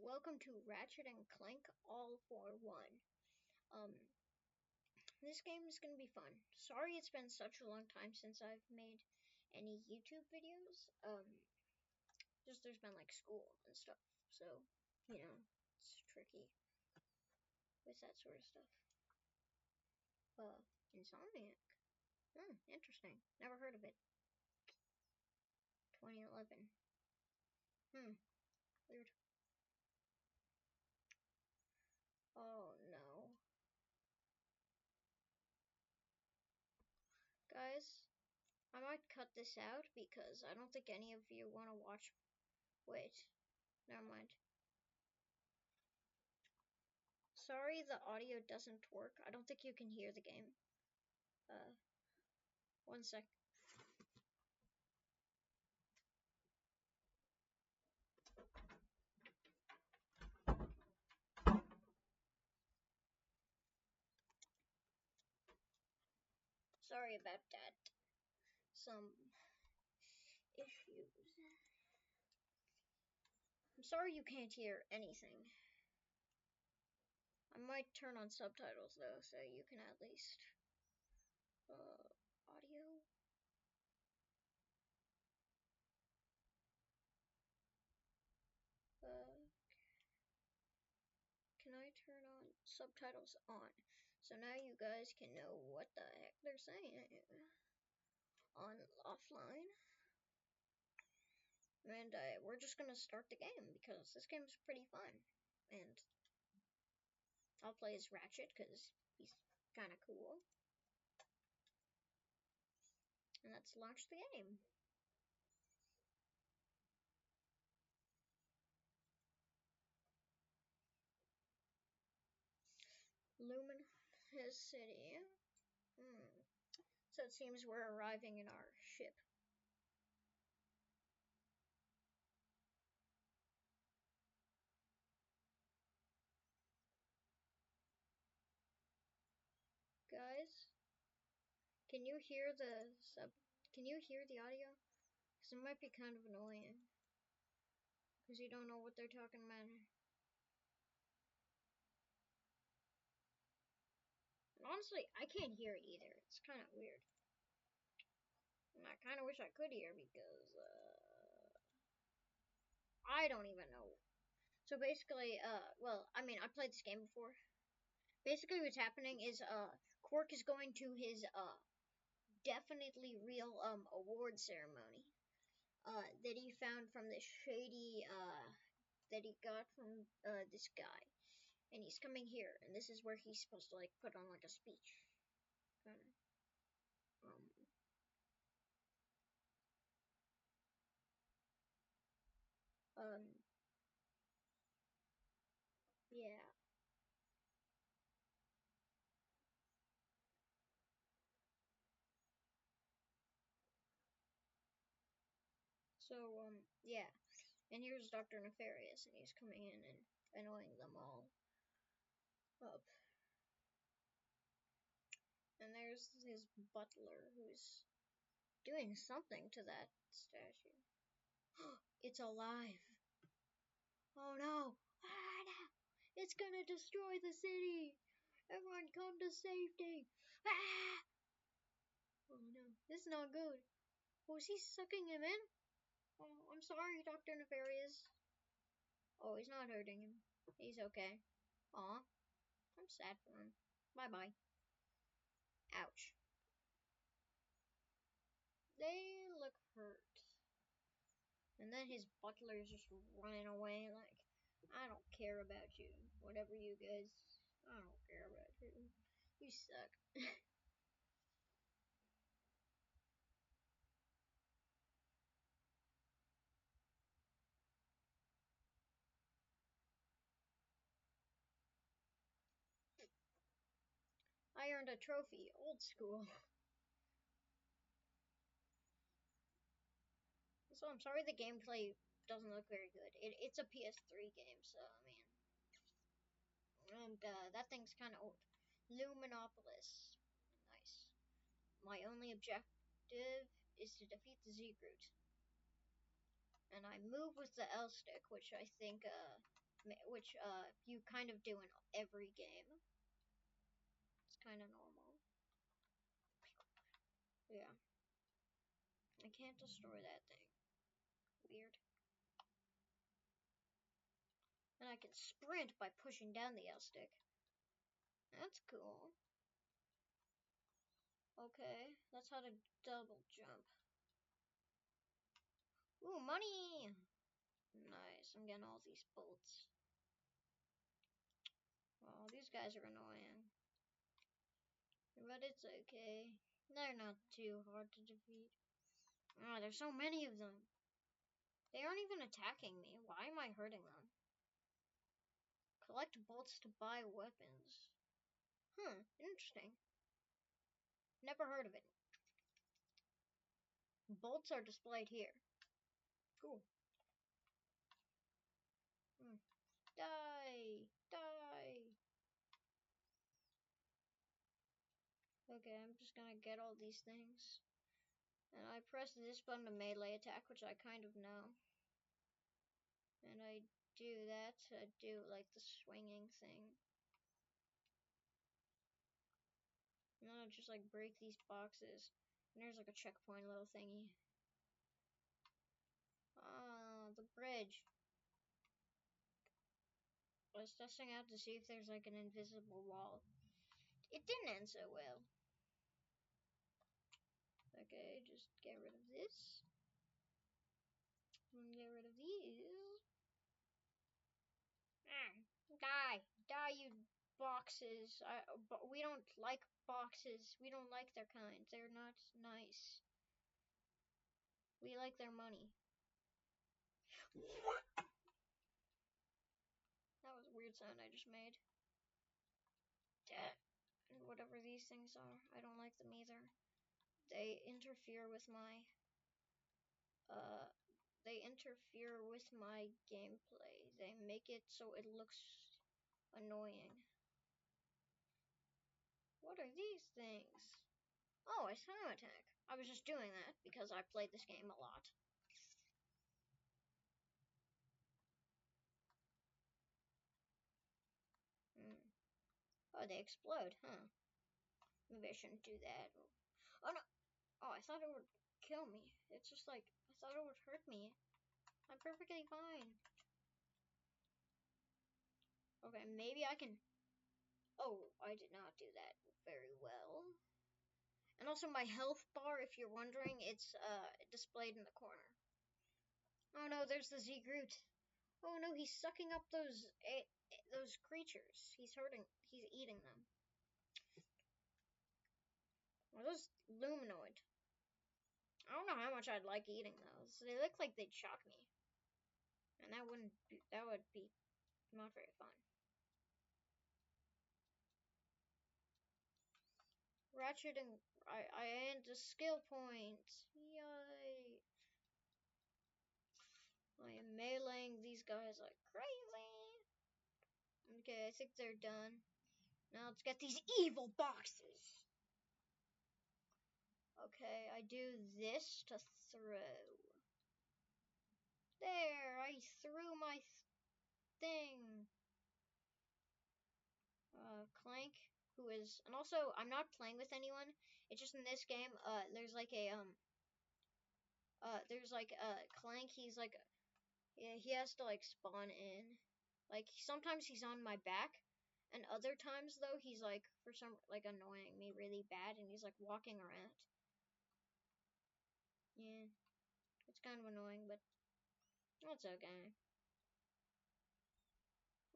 welcome to Ratchet and Clank All for One. Um, this game is gonna be fun. Sorry it's been such a long time since I've made any YouTube videos. Just there's been like school and stuff, so it's tricky with that sort of stuff. Insomniac. Interesting. Never heard of it. 2011. Weird. Oh no. Guys, I might cut this out because I don't think any of you want to watch. Wait, never mind. Sorry the audio doesn't work. I don't think you can hear the game. One sec. Sorry about that. Some issues. I'm sorry you can't hear anything. I might turn on subtitles though, so you can at least audio. Can I turn on subtitles on? So now you guys can know what the heck they're saying on offline. And we're just gonna start the game because this game is pretty fun. And I'll play as Ratchet because he's kind of cool. And let's launch the game. Luminous City. So it seems we're arriving in our ship. Guys, can you hear the Can you hear the audio? Because it might be kind of annoying. Because you don't know what they're talking about. And honestly, I can't hear it either. It's kind of weird. And I kind of wish I could hear because I don't even know. So basically, well, I mean, I played this game before. Basically, what's happening is, Quark is going to his, definitely real, award ceremony, that he found from this shady, that he got from, this guy. And he's coming here, and this is where he's supposed to, like, put on, like, a speech. Kind of, yeah. So, yeah. And here's Dr. Nefarious, and he's coming in and annoying them all up. And there's his butler, who's doing something to that statue. It's alive. Oh no. Ah, no. It's gonna destroy the city. Everyone come to safety. Ah! Oh no. This is not good. Oh, is he sucking him in? Oh, I'm sorry, Dr. Nefarious. Oh, he's not hurting him. He's okay. Aw. I'm sad for him. Bye-bye. Ouch. They look hurt. And then his butler is just running away like, I don't care about you. Whatever you guys, I don't care about you. You suck. I earned a trophy. Old school. So I'm sorry the gameplay doesn't look very good. It's a PS3 game, so I mean. And that thing's kind of old. Luminopolis. Nice. My only objective is to defeat the Z Groot. And I move with the L stick, which I think which you kind of do in every game. It's kind of normal. Yeah. I can't destroy that thing. Weird. And I can sprint by pushing down the L stick. That's cool. Okay, that's how to double jump. Ooh, money! Nice, I'm getting all these bolts. Oh, these guys are annoying. But it's okay. They're not too hard to defeat. Oh, there's so many of them. They aren't even attacking me. Why am I hurting them? Collect bolts to buy weapons. Interesting. Never heard of it. Bolts are displayed here. Cool. Die! Die! Okay, I'm just gonna get all these things. And I press this button to melee attack, which I kind of know. And I do that to do like the swinging thing. And then I just like break these boxes. And there's like a checkpoint little thingy. Ah, the bridge. I was testing out to see if there's like an invisible wall. It didn't end so well. Okay, just get rid of this. And get rid of these. Die! Die, you boxes. But we don't like boxes. We don't like their kind. They're not nice. We like their money. That was a weird sound I just made. And whatever these things are, I don't like them either. They interfere with my gameplay. They make it so it looks annoying. What are these things? Oh, a time attack. I was just doing that because I played this game a lot. Oh, they explode, huh? Maybe I shouldn't do that. Oh, no. Oh, I thought it would kill me. It's just like, I thought it would hurt me. I'm perfectly fine. Okay, maybe I can... Oh, I did not do that very well. And also my health bar, if you're wondering, it's displayed in the corner. Oh no, there's the Z Groot. Oh no, he's sucking up those creatures. He's eating them. Are those luminoid? I don't know how much I'd like eating those. They look like they'd shock me. And that would be not very fun. Ratchet and I earned a skill point. Yay! I am meleeing these guys like crazy. Okay, I think they're done. Now let's get these evil boxes. Okay, I do this to throw. There, I threw my thing. Clank, who is, and also I'm not playing with anyone. It's just in this game. There's like Clank. He's like, yeah, he has to like spawn in. Like sometimes he's on my back, and other times though he's like for some like annoying me really bad, and he's like walking around. Yeah, it's kind of annoying, but that's okay.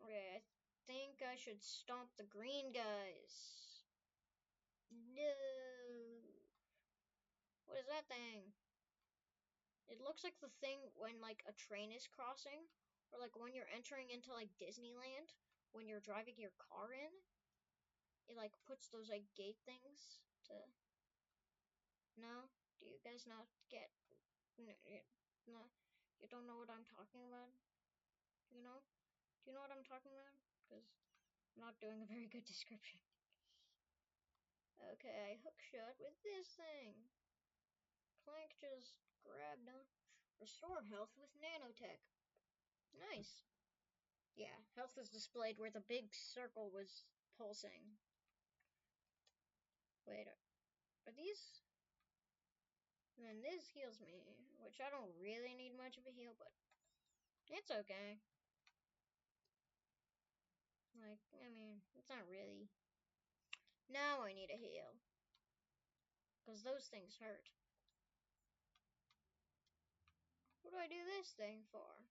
Okay, I think I should stomp the green guys. No. What is that thing? It looks like the thing when like a train is crossing, or like when you're entering into like Disneyland, when you're driving your car in. It like puts those like gate things to. No? Do you guys not get? No, you don't know what I'm talking about. You know? Do you know what I'm talking about? Because I'm not doing a very good description. Okay, I hook shot with this thing. Clank just grabbed him. Restore health with nanotech. Nice. Yeah, Health is displayed where the big circle was pulsing. Wait, are these? And this heals me, which I don't really need much of a heal, but it's okay. Like, I mean, it's not really. Now I need a heal. Because those things hurt. What do I do this thing for?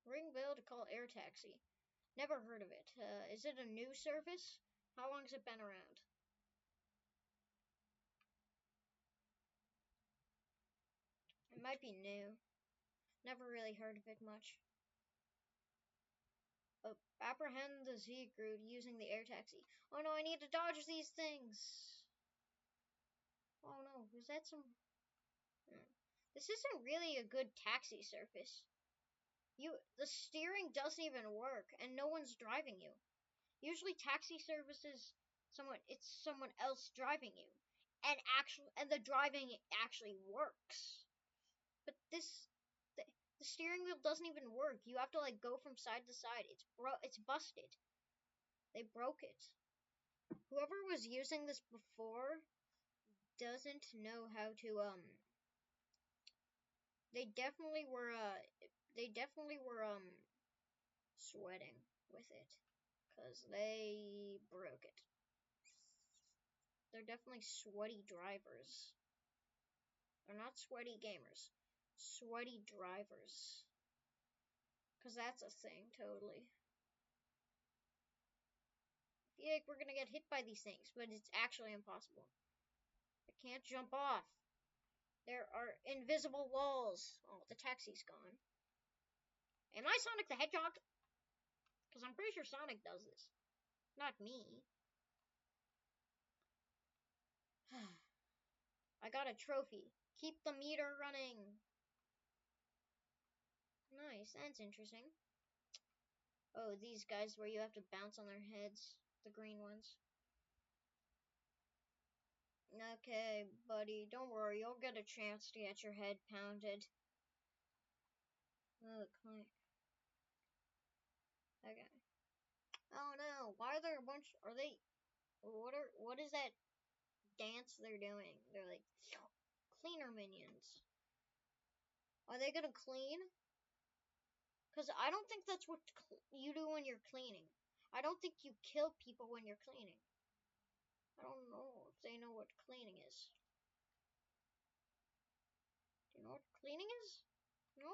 Ring bell to call air taxi. Never heard of it. Is it a new service? How long has it been around? It might be new. Never really heard of it much. Oh, apprehend the Z Groot using the air taxi. Oh no, I need to dodge these things. Oh no, is that some... This isn't really a good taxi service. The steering doesn't even work, and no one's driving you. Usually taxi services, it's someone else driving you. And the driving actually works. But the steering wheel doesn't even work. You have to like go from side to side. It's busted. They broke it. Whoever was using this before doesn't know how to they definitely were sweating with it cuz they broke it. They're definitely sweaty drivers. They're not sweaty gamers. Sweaty drivers. Cuz that's a thing totally. I feel like we're going to get hit by these things, but it's actually impossible. I can't jump off. There are invisible walls. Oh, the taxi's gone. Am I Sonic the Hedgehog? Because I'm pretty sure Sonic does this. Not me. I got a trophy. Keep the meter running. Nice, that's interesting. Oh, these guys where you have to bounce on their heads. The green ones. Okay, buddy, don't worry. You'll get a chance to get your head pounded. Oh, Clank. Okay. Oh no, why are there a bunch... Are they... What is that dance they're doing? They're like... Cleaner minions. Are they gonna clean? Because I don't think that's what you do when you're cleaning. I don't think you kill people when you're cleaning. I don't know if they know what cleaning is. Do you know what cleaning is? No?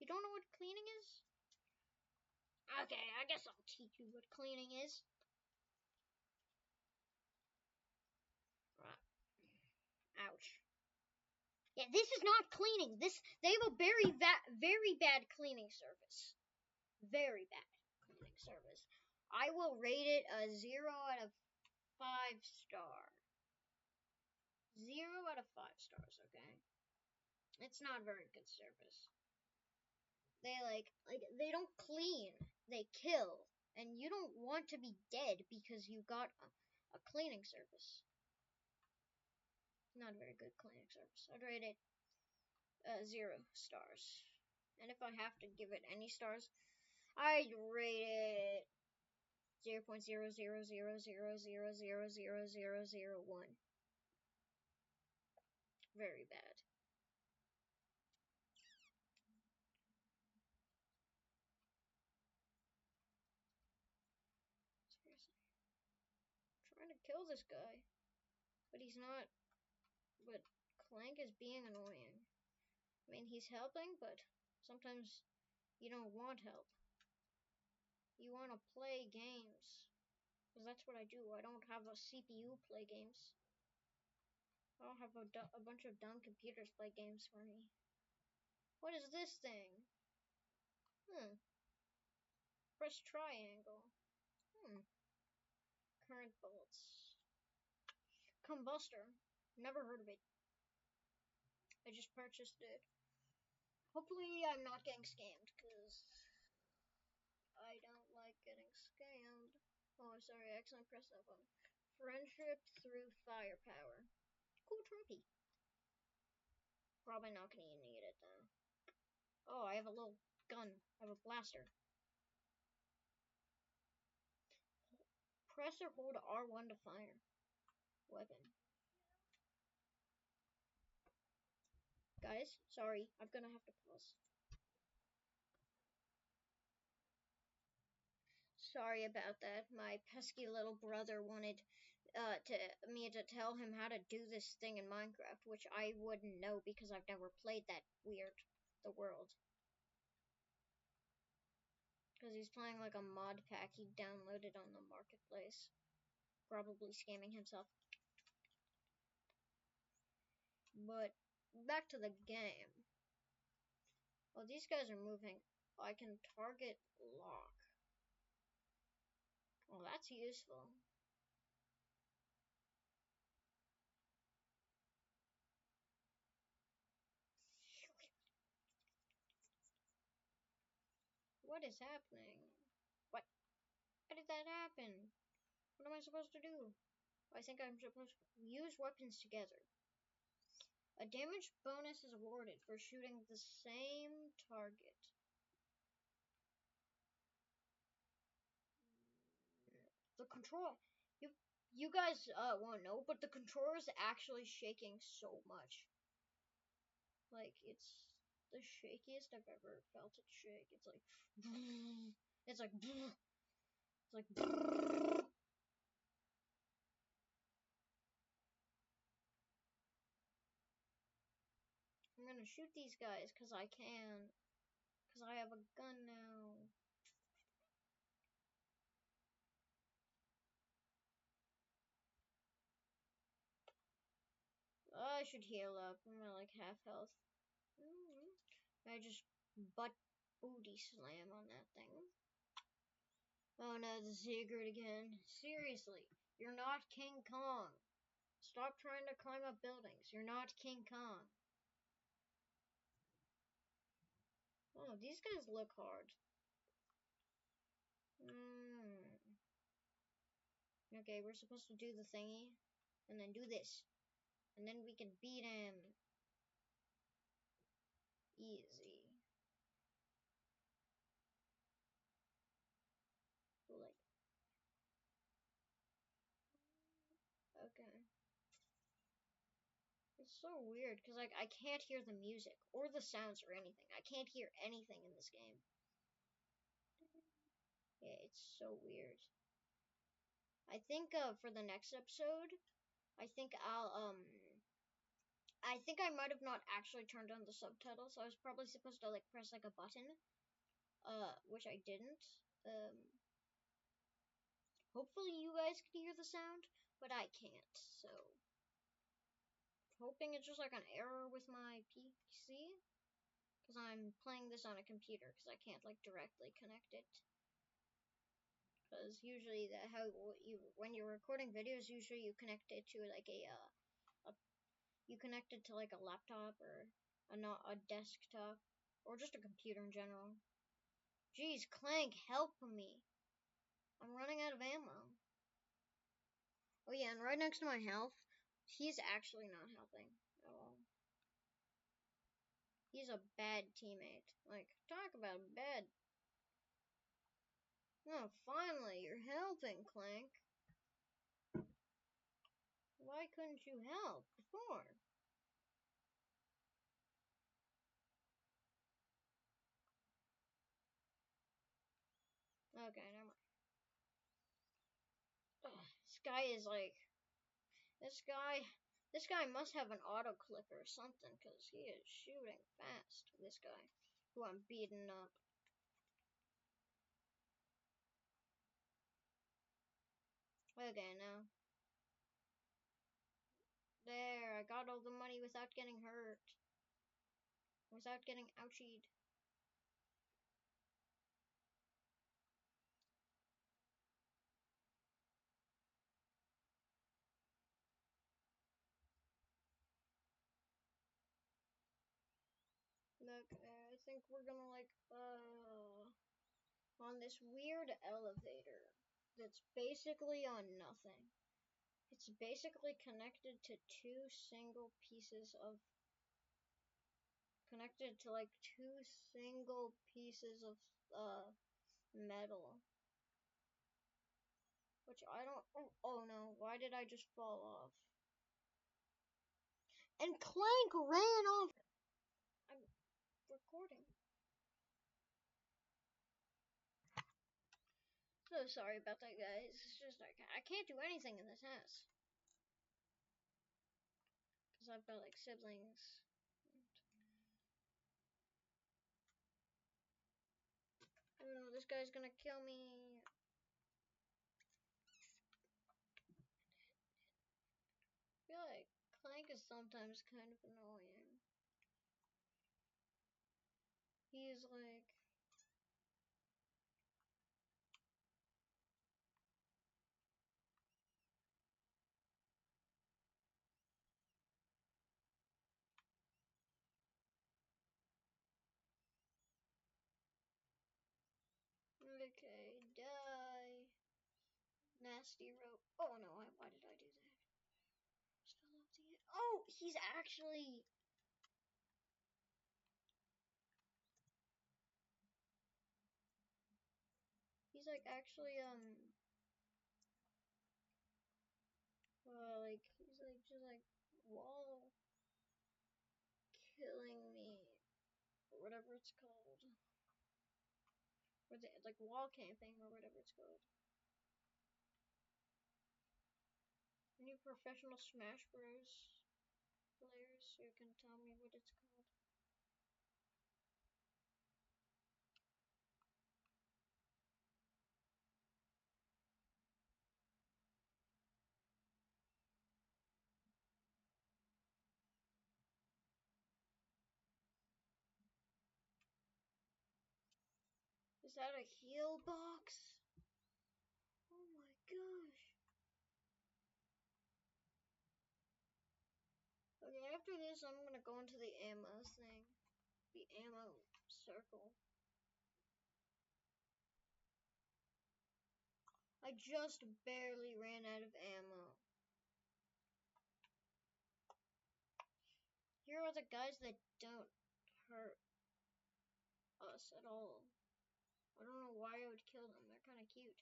You don't know what cleaning is? Okay, I guess I'll teach you what cleaning is. Ouch. Yeah, this is not cleaning. They have a very bad cleaning service. Very bad cleaning service. I will rate it a 0 out of 5 star. 0 out of 5 stars, okay? It's not very good service. They they don't clean. They kill. And you don't want to be dead because you got a cleaning service. Not a very good cleaning service. I'd rate it 0 stars. And if I have to give it any stars, I'd rate it 0.00000000001. Very bad. Seriously. I'm trying to kill this guy. But he's not. But Clank is being annoying. I mean, he's helping, but sometimes you don't want help. You want to play games. Because that's what I do. I don't have a CPU play games. I don't have a bunch of dumb computers play games for me. What is this thing? Press triangle. Current bullets. Combustor. Never heard of it. I just purchased it. Hopefully I'm not getting scammed, because I don't like getting scammed. Oh, sorry, I accidentally pressed that button. Friendship through firepower. Cool trophy. Probably not gonna need it though. Oh, I have a little gun. I have a blaster. press or hold R1 to fire weapon. Guys, sorry, I'm gonna have to pause. Sorry about that. My pesky little brother wanted me to tell him how to do this thing in Minecraft, which I wouldn't know because I've never played the world. Because he's playing like a mod pack he downloaded on the marketplace. Probably scamming himself. But back to the game. Oh, these guys are moving. I can target lock. Oh, that's useful. What is happening? What? How did that happen? What am I supposed to do? I think I'm supposed to use weapons together. A damage bonus is awarded for shooting the same target. The control, you guys won't know, but the controller is actually shaking so much. Like, it's the shakiest I've ever felt it shake. It's like, it's like, it's like. I'm gonna shoot these guys because I can. Because I have a gun now. I should heal up. I'm at like half health. I just butt booty slam on that thing. Oh no, the secret again. Seriously, you're not King Kong. Stop trying to climb up buildings. You're not King Kong. Oh, these guys look hard. Okay, we're supposed to do the thingy. And then do this. And then we can beat him. Easy. Like. Okay. It's so weird, because like, I can't hear the music, or the sounds, or anything. I can't hear anything in this game. Yeah, it's so weird. I think for the next episode, I think I might have not actually turned on the subtitles. I was probably supposed to like press like a button, which I didn't. Hopefully you guys can hear the sound, but I can't. So hoping it's just like an error with my PC, because I'm playing this on a computer because I can't like directly connect it. Because usually when you're recording videos, usually you connect it to like you connect it to like a laptop or a desktop or just a computer in general. Jeez, Clank, help me! I'm running out of ammo. Oh yeah, and right next to my health, he's actually not helping at all. He's a bad teammate. Like, talk about bad. Oh, finally, you're helping, Clank. Why couldn't you help before? Okay, never mind. Ugh, this guy is like, this guy must have an auto clicker or something, because he is shooting fast. This guy, who I'm beating up. Okay, now. There, I got all the money without getting hurt. Without getting ouchied. Look, I think we're gonna like, on this weird elevator that's basically on nothing. It's basically connected to like two single pieces of metal. Which I don't. Oh no! Why did I just fall off? And Clank ran off. I'm recording. So sorry about that, guys. It's just like I can't do anything in this house because I've got like siblings. Oh no, this guy's gonna kill me. I feel like Clank is sometimes kind of annoying. He's like. Okay, die. Nasty rope. Oh no, why did I do that? Still off the edge. Oh, he's actually. He's like actually, like, he's like just like wall killing me. Or whatever it's called. Or the, like wall camping or whatever it's called. Any professional Smash Bros. Players who can tell me what it's called? Is that a heal box? Oh my gosh. Okay, after this, I'm gonna go into the ammo thing. The ammo circle. I just barely ran out of ammo. Here are the guys that don't hurt us at all. I don't know why I would kill them. They're kind of cute.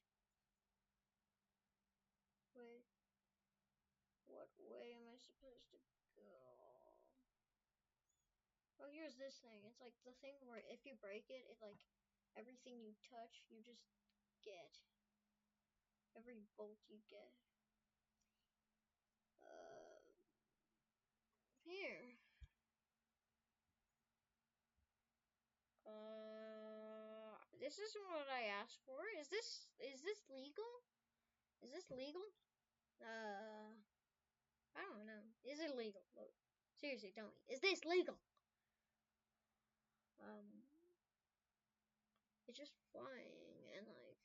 Wait. What way am I supposed to go? Oh, here's this thing. It's like the thing where if you break it, it like everything you touch, you just get. Every bolt you get. Here. This isn't what I asked for. Is this legal? Is this legal? I don't know. Is it legal? Look, seriously, tell me. Is this legal? It's just flying and like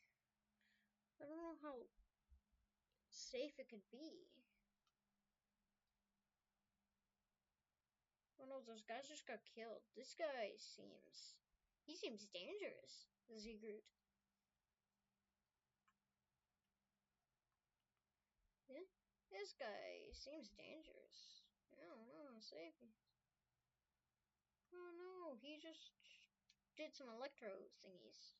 I don't know how safe it could be. Oh no, those guys just got killed. This guy seems dangerous. Z-Groot. Yeah, this guy seems dangerous. I don't know how safe he is. Oh no, he just did some electro thingies.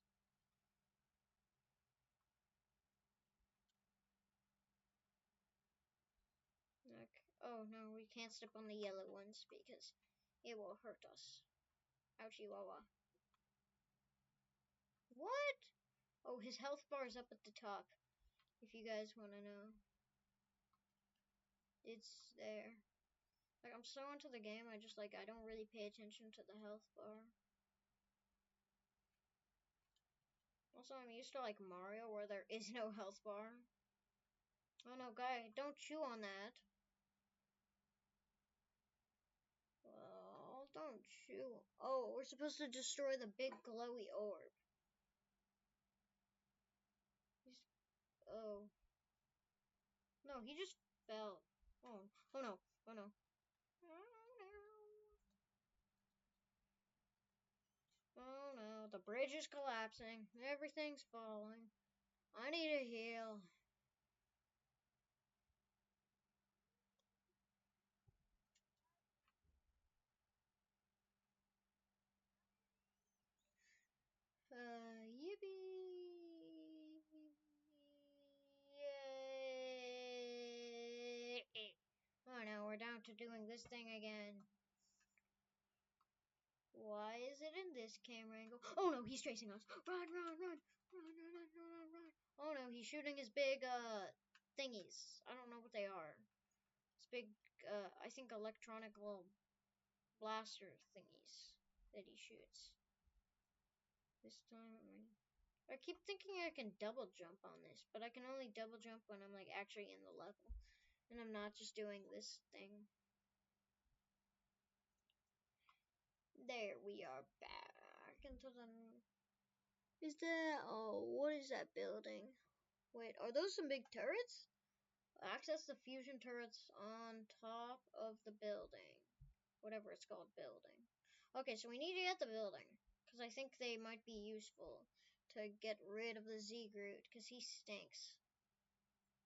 Okay. Oh no, we can't step on the yellow ones because it will hurt us. Ouchie wawa. What? Oh, his health bar is up at the top. If you guys want to know. It's there. Like, I'm so into the game, I don't really pay attention to the health bar. Also, I'm used to, like, Mario, where there is no health bar. Oh no, guy, don't chew on that. Well, don't chew. Oh, we're supposed to destroy the big glowy orb. Oh. No, he just fell. Oh no, oh no. Oh no, the bridge is collapsing. Everything's falling. I need a heal. Yippee! down to doing this thing again. Why is it in this camera angle? Oh no, he's chasing us. Run, run, run. Run, run, run, run, run, run. Oh no, he's shooting his big, thingies. I don't know what they are. It's big, I think electronic little blaster thingies that he shoots. This time, I keep thinking I can double jump on this, but I can only double jump when I'm, like, actually in the level. And I'm not just doing this thing. There we are back into the... Is that... Oh, what is that building? Wait, are those some big turrets? Access the fusion turrets on top of the building. Whatever it's called, building. Okay, so we need to get the building. Because I think they might be useful to get rid of the Z-Groot. Because he stinks.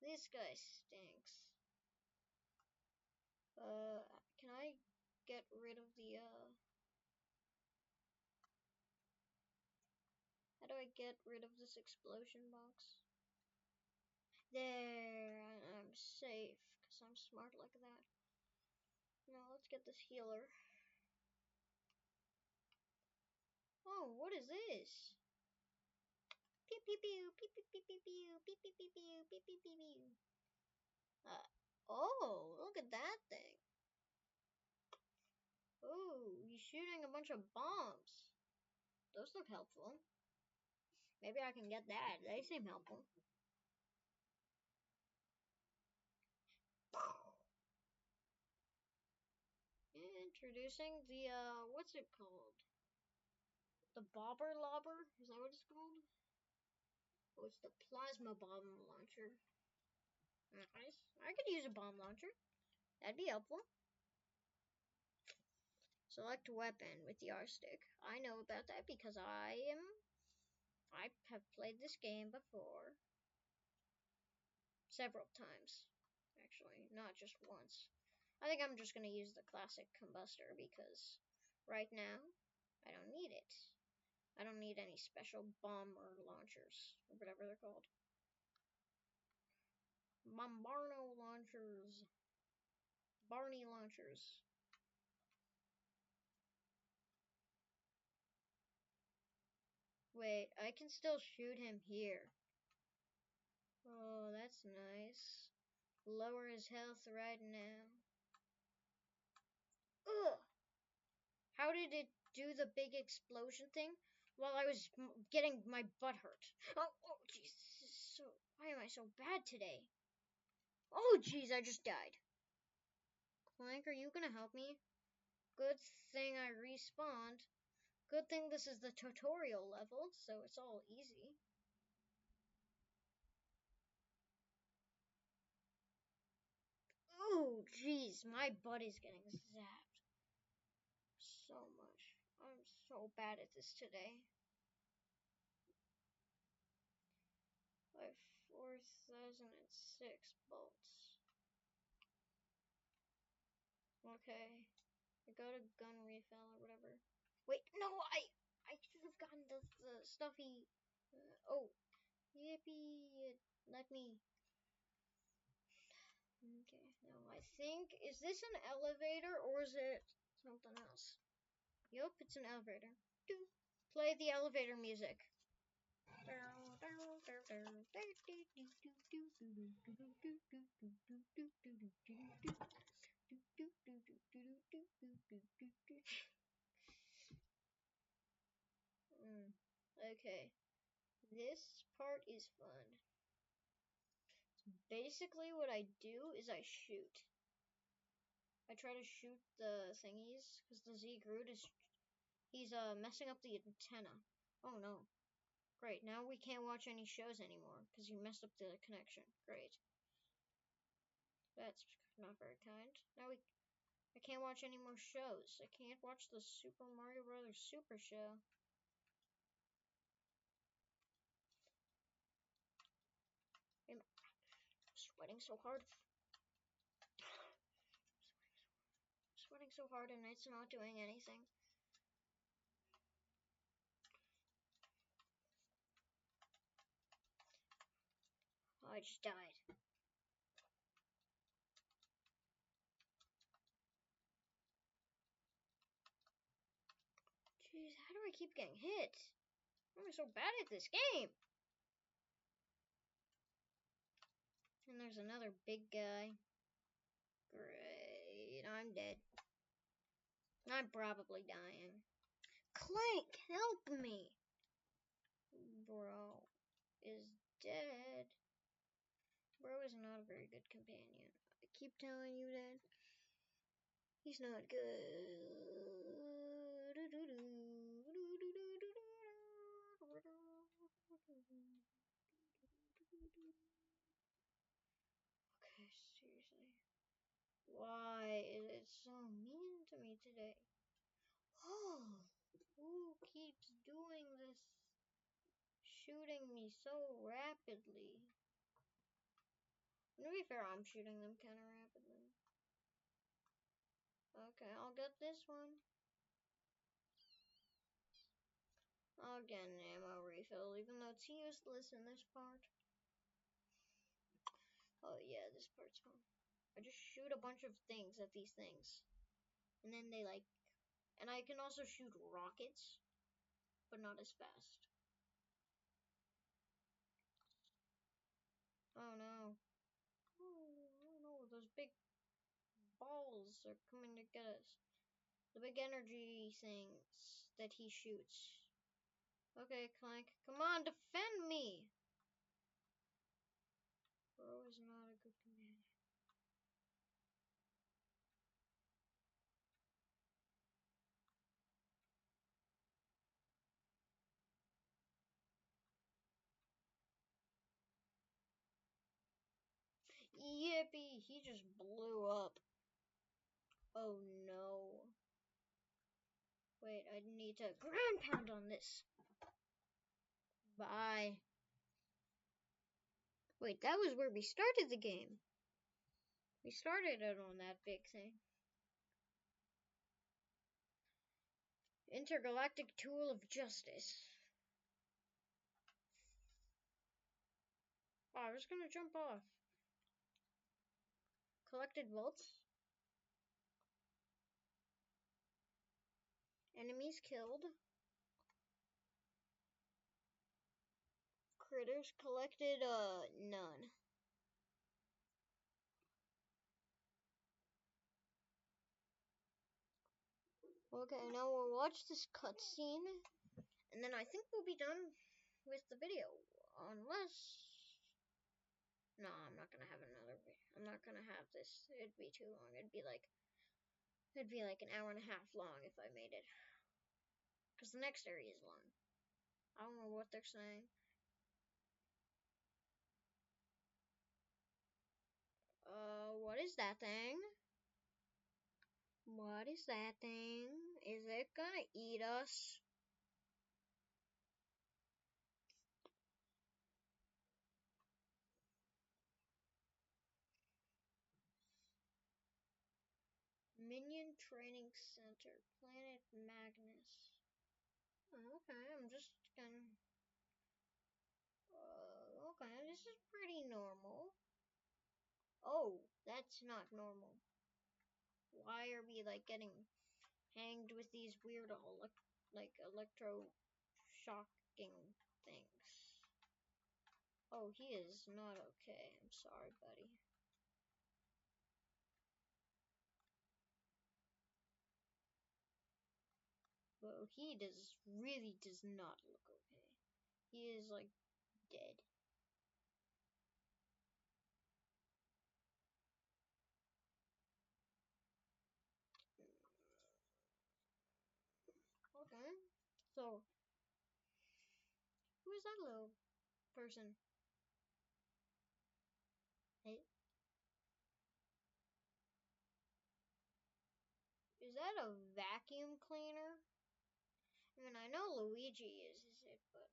This guy stinks. Can I get rid of the, How do I get rid of this explosion box? There, I'm safe, because I'm smart like that. Now, let's get this healer. Oh, what is this? Pew pew pew, pew pew pew pew pew, pew pew pew pew, pew pew pew pew. Oh, look at that thing. Oh, he's shooting a bunch of bombs. Those look helpful. Maybe I can get that. They seem helpful. Introducing the, what's it called? The Bobber Lobber? Is that what it's called? Oh, it's the Plasma Bomb Launcher. Nice. I could use a bomb launcher. That'd be helpful. Select weapon with the R stick. I know about that because I have played this game before. Several times. Actually, not just once. I think I'm just going to use the classic combustor because right now, I don't need it. I don't need any special bomber launchers, or whatever they're called. Bombarno launchers. Barney launchers. Wait, I can still shoot him here. Oh, that's nice. Lower his health right now. Ugh! How did it do the big explosion thing while I was getting my butt hurt? Oh, jeez. So, why am I so bad today? Oh, jeez, I just died. Clank, are you gonna help me? Good thing I respawned. Good thing this is the tutorial level, so it's all easy. Oh, jeez, my butt is getting zapped so much. I'm so bad at this today. I have 4,006 bolts. Okay, I got a gun refill or whatever. Wait, no, I should have gotten the stuffy. Oh, yippee! Let me. Okay, now I think, is this an elevator or is it something else? Yup, it's an elevator. Play the elevator music. Okay, this part is fun. Basically, what I do is I shoot. I try to shoot the thingies because the Z-Groot is he's messing up the antenna. Oh no. Great, now we can't watch any shows anymore because you messed up the connection. Great. That's not very kind. Now I can't watch any more shows. I can't watch the Super Mario Brothers Super Show. I'm sweating so hard. Sweating so hard and it's not doing anything. Oh, I just died. do I keep getting hit? Why am I so bad at this game? And there's another big guy. Great, I'm dead. I'm probably dying. Clank, help me! Bro is dead. Bro is not a very good companion. I keep telling you that. He's not good. Okay, seriously. Why is it so mean to me today? Oh, who keeps doing this? Shooting me so rapidly. To be fair, I'm shooting them kind of rapidly. Okay, I'll get this one. I'll get an ammo refill, even though it's useless in this part. Oh yeah, this part's fun. I just shoot a bunch of things at these things. And then they like... And I can also shoot rockets, but not as fast. Oh no. Oh no, those big balls are coming to get us. The big energy things that he shoots. Okay, Clank, come on, defend me! Bro is not a good companion. Yippee! He just blew up. Oh no. Wait, I need to ground pound on this. Bye. Wait, that was where we started the game. We started it on that big thing. Intergalactic Tool of Justice. Oh, I was gonna jump off. Collected volts. Enemies killed. Critters collected, none. Okay, now we'll watch this cutscene, and then I think we'll be done with the video. Unless... No, I'm not gonna have another video. I'm not gonna have this. It'd be too long. It'd be like an hour and a half long if I made it. Because the next area is long. I don't know what they're saying. What is that thing? What is that thing? Is it gonna eat us? Minion Training Center, Planet Magnus. Okay, I'm just gonna... okay, this is pretty normal. Oh, that's not normal. Why are we, like, getting hanged with these weird, electro-shocking things? Oh, he is not okay. I'm sorry, buddy. Well, he really does not look okay. He is, like, dead. Okay. So, who is that little person? Hey, is that a vacuum cleaner? I mean, I know Luigi uses it, but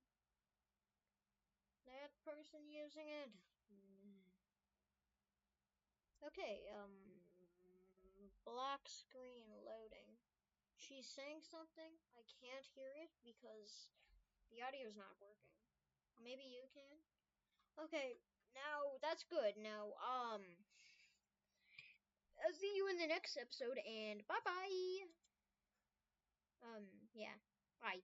that person using it? Okay, black screen loading. She's saying something. I can't hear it because the audio's not working. Maybe you can? Okay, now that's good. Now, I'll see you in the next episode and bye bye. Yeah. Bye.